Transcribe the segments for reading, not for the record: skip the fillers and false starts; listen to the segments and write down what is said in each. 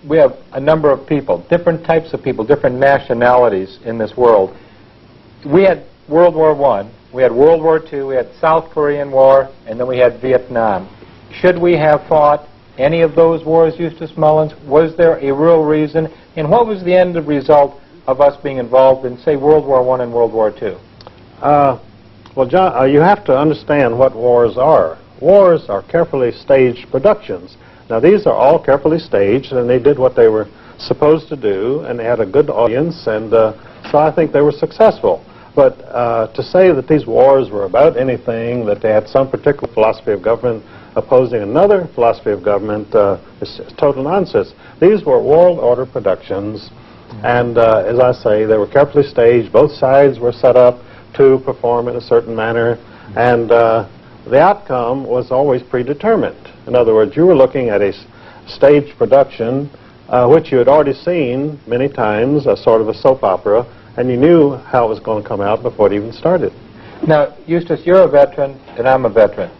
we have a number of people, different types of people, different nationalities in this world. We had World War I, we had World War II, we had South Korean War, and then we had Vietnam. Should we have fought any of those wars, Eustace Mullins? Was there a real reason? And what was the end result of us being involved in, say, World War I and World War II? Well, John, you have to understand what wars are. Wars are carefully staged productions. Now, these are all carefully staged, and they did what they were supposed to do, and they had a good audience, and so I think they were successful. But to say that these wars were about anything, that they had some particular philosophy of government opposing another philosophy of government is total nonsense. These were world order productions, and as I say, they were carefully staged. Both sides were set up to perform in a certain manner, and the outcome was always predetermined. In other words, you were looking at a staged production which you had already seen many times, a sort of a soap opera, and you knew how it was going to come out before it even started. Now, Eustace, you're a veteran, and I'm a veteran.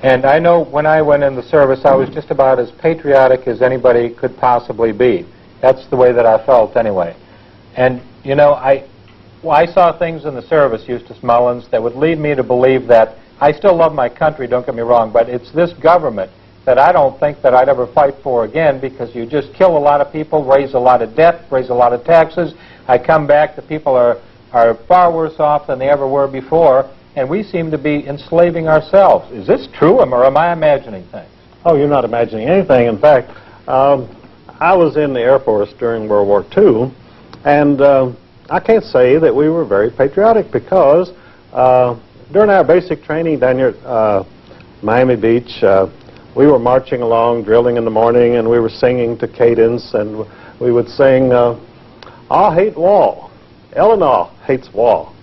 And I know when I went in the service, I was just about as patriotic as anybody could possibly be. That's the way that I felt anyway. And, you know, I saw things in the service, Eustace Mullins, that would lead me to believe that I still love my country, don't get me wrong, but it's this government that I don't think that I'd ever fight for again, because you just kill a lot of people, raise a lot of debt, raise a lot of taxes. I come back, the people are far worse off than they ever were before, and we seem to be enslaving ourselves. Is this true, or am I imagining things? Oh, you're not imagining anything. In fact, I was in the Air Force during World War II, and I can't say that we were very patriotic, because during our basic training down here at Miami Beach, we were marching along, drilling in the morning, and we were singing to cadence, and we would sing, I hate wall, Eleanor hates wall,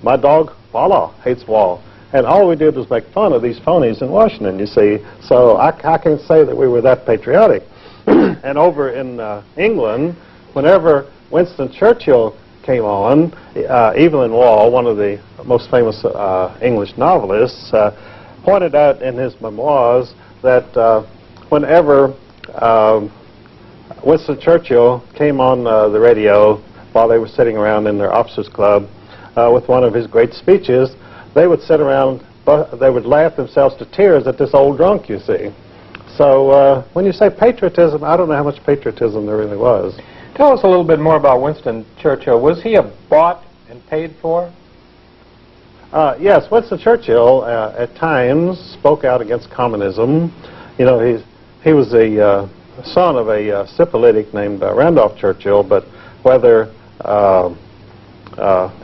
my dog Paula hates wall. And all we did was make fun of these phonies in Washington, you see. So I can't say that we were that patriotic. And over in England, whenever Winston Churchill came on, Evelyn Waugh, one of the most famous English novelists, pointed out in his memoirs that whenever Winston Churchill came on the radio while they were sitting around in their officers' club with one of his great speeches, they would sit around, they would laugh themselves to tears at this old drunk, you see. So when you say patriotism, I don't know how much patriotism there really was. Tell us a little bit more about Winston Churchill. Was he bought and paid for? Yes, Winston Churchill at times spoke out against communism. You know, he was a son of a syphilitic named Randolph Churchill, but whether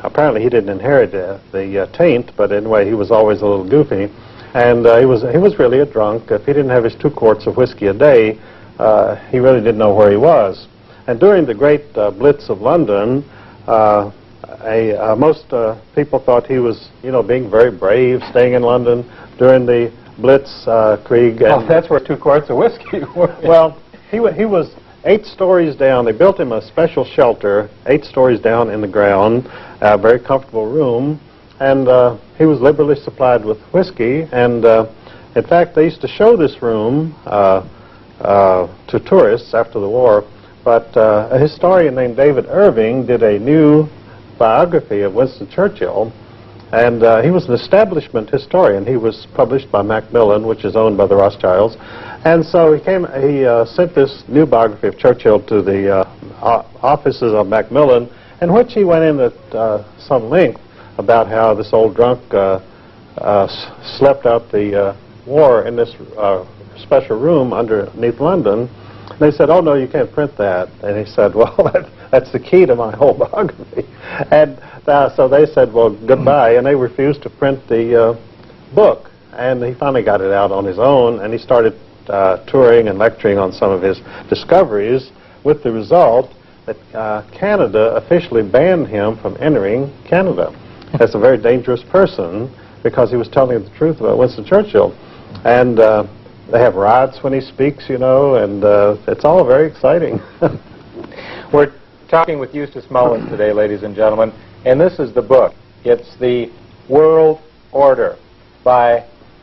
apparently he didn't inherit the taint, but anyway, he was always a little goofy, and he was really a drunk. If he didn't have his 2 quarts of whiskey a day, he really didn't know where he was. And during the great Blitz of London, most people thought he was, you know, being very brave, staying in London during the Blitzkrieg. Oh, that's where 2 quarts of whiskey were. Well, he was 8 stories down. They built him a special shelter, 8 stories down in the ground, a very comfortable room, and he was liberally supplied with whiskey. And in fact, they used to show this room to tourists after the war. But a historian named David Irving did a new biography of Winston Churchill, and he was an establishment historian. He was published by Macmillan, which is owned by the Rothschilds, and so he sent this new biography of Churchill to the offices of Macmillan, in which he went in at some length about how this old drunk slept out the war in this special room underneath London. And they said, "Oh no, you can't print that." And he said, "Well, that's the key to my whole biography." And so they said, "Well, goodbye," and they refused to print the book. And he finally got it out on his own, and he started touring and lecturing on some of his discoveries, with the result that Canada officially banned him from entering Canada as a very dangerous person, because he was telling the truth about Winston Churchill. And they have riots when he speaks, you know, and it's all very exciting. We're talking with Eustace Mullins today, ladies and gentlemen, and this is the book. It's The World Order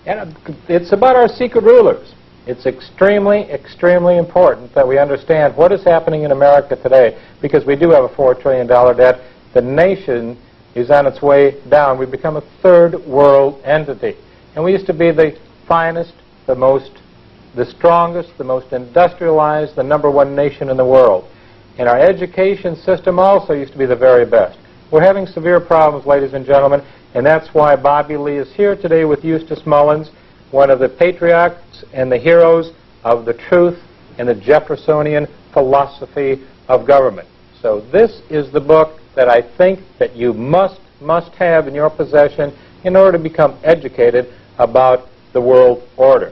and it's about our secret rulers. It's extremely, extremely important that we understand what is happening in America today, because we do have a $4 trillion debt. The nation is on its way down. We've become a third world entity. And we used to be the finest, the strongest, the most industrialized, the #1 nation in the world. And our education system also used to be the very best. We're having severe problems, ladies and gentlemen, and that's why Bobby Lee is here today with Eustace Mullins, one of the patriots and the heroes of the truth and the Jeffersonian philosophy of government. So this is the book that I think that you must have in your possession in order to become educated about the world order.